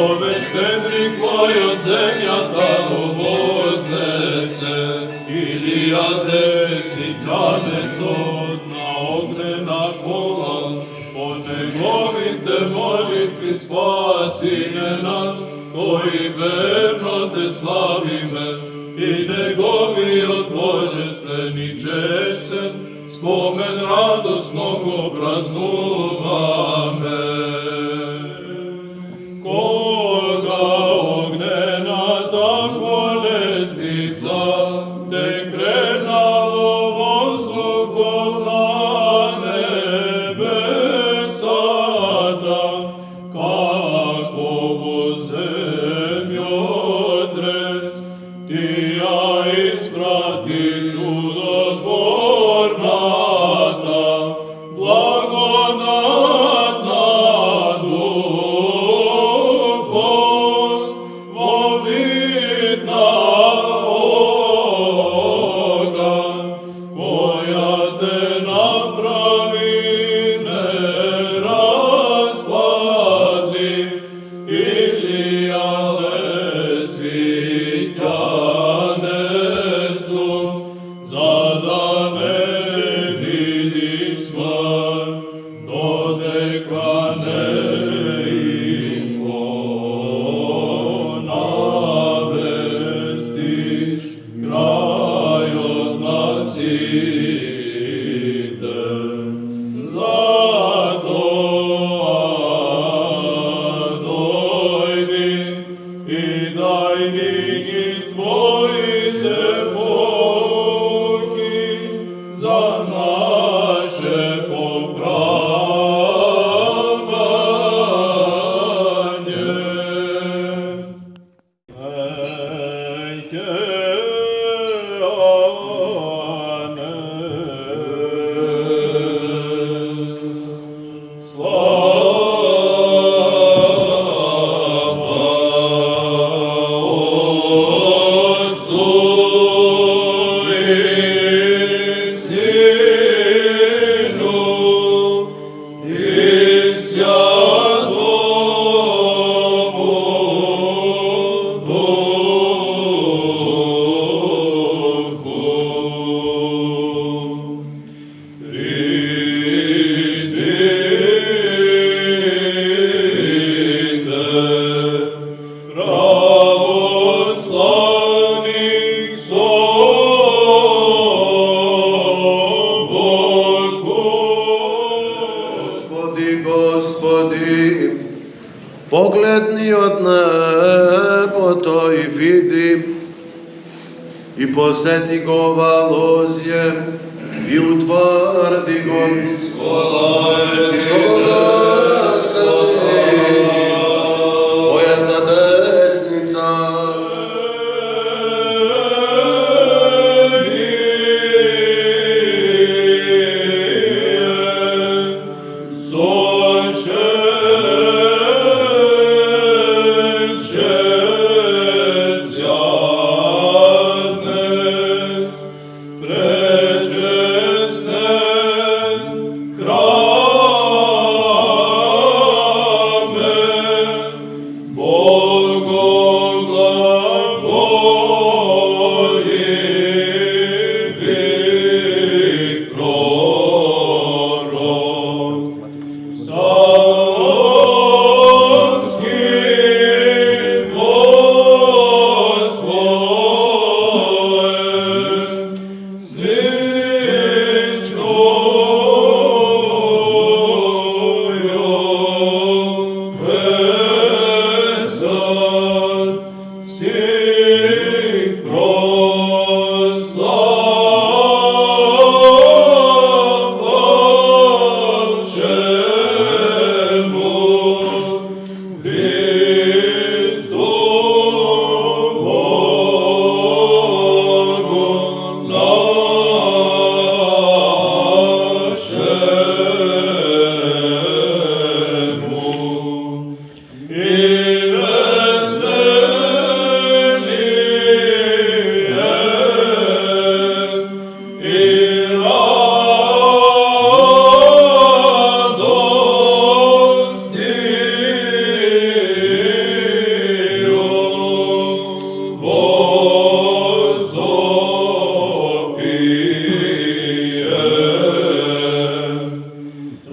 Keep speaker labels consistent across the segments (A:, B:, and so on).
A: Ove štedrik moj od zemljata voznese, Ilija desni kranec na ognjena kola, po njegovite molitvi spasine nas, koji verno te slavime, i njegovi od božestveni česen, spomen radosnog opraznuvame. Koga ognjena tak bolesnica, te krenalo vozduhom na nebesata, kakovu zemljotres, ti ja isprati čudotvornata, blagodatna duhom, vobitna ogan, koja te napravine raspadli, Ilija svitjanecu, zada ne vidiš smrt, dodeka ne navestiš, kraj od nas ide. Zato dojdi i daj knjigi tvojite Bogi za naše popravanje.
B: Gospodi, pogledni od nebo to i vidi, i poseti go valozje i utvrdi go. Što go nasrdi, tvoja ta desnica.
A: Kraj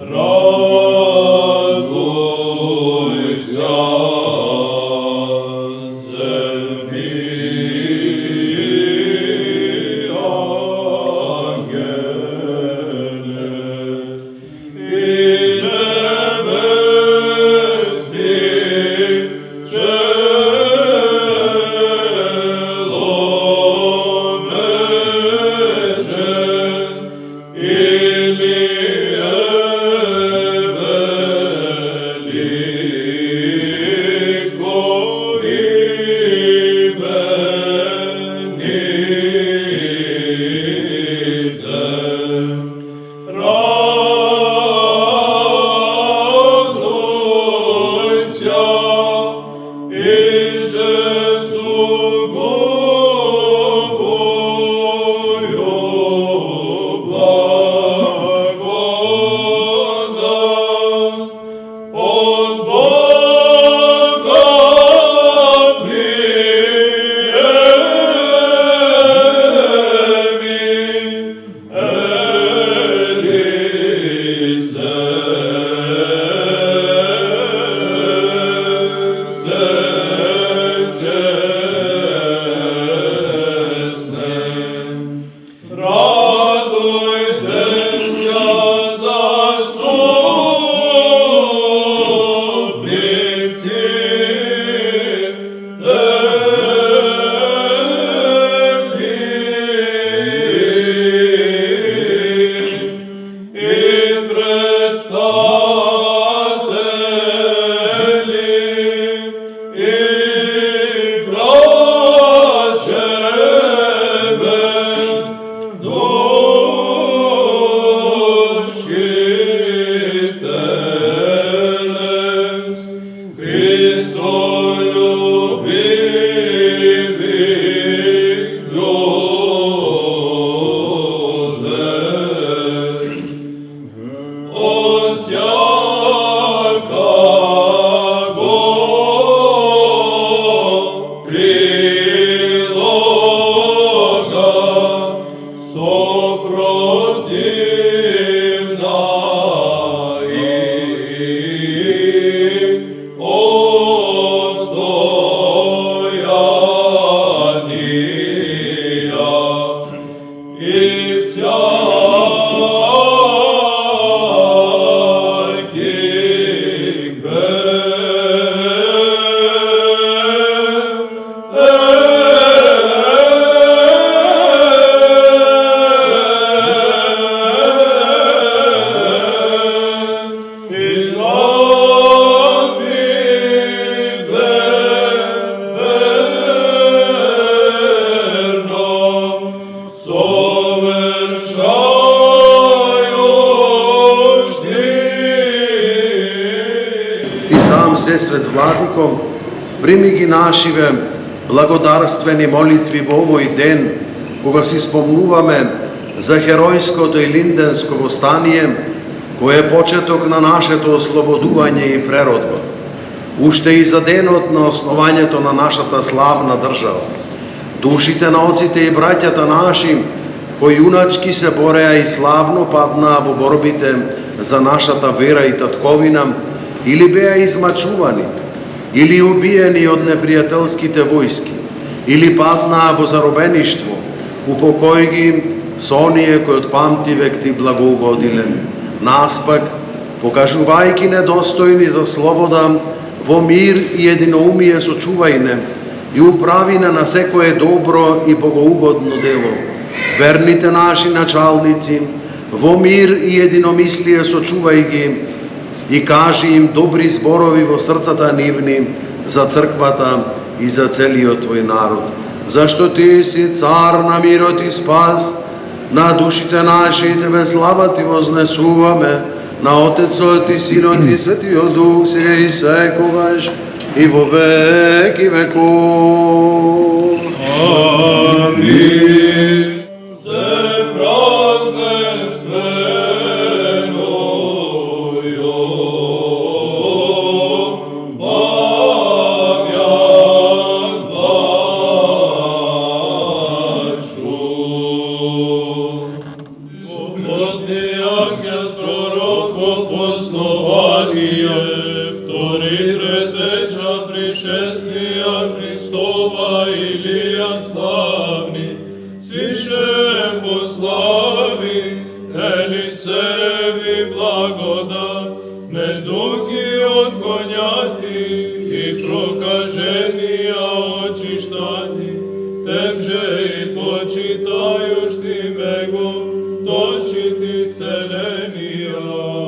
A: Радуйся, землі ангели, і небесні
B: Всесвет Владико, прими ги нашиве благодарствени молитви во овој ден, кога си спомнуваме за херојското и линденско востание, кое е почеток на нашето ослободување и преродба. Уште и за денот на основањето на нашата славна држава. Душите на оците и браќата наши, кои юначки се бореа и славно паднаа во борбите за нашата вера и татковина, или беа измачувани, или убиени од непријателските војски, или паднаа во заробеништво, упокои ги со оние кои од памти век ти благоугодиле. Нас пак, покажувајќи недостојни за слобода, во мир и единоумие сочувајне и управине на секое добро и богоугодно дело. Верните наши началници, во мир и единомислие сочувај ги и кажи им добри зборови во срцата нивни за црквата и за целиот твој народ. Зашто ти си цар на мирот и спас, на душите наши и тебе слава ти вознесуваме, на Отецот и Синот и Светиот Дух, сега и секогаш и во веки веков.
A: Амин. Ангел пророк основание, втори предтеча пришествия Христова Илия славни, свише послави, Елисеви благодат, недуги отгоняти и прокажения очищати, тем же и почитающ ти мего, точит исцеления.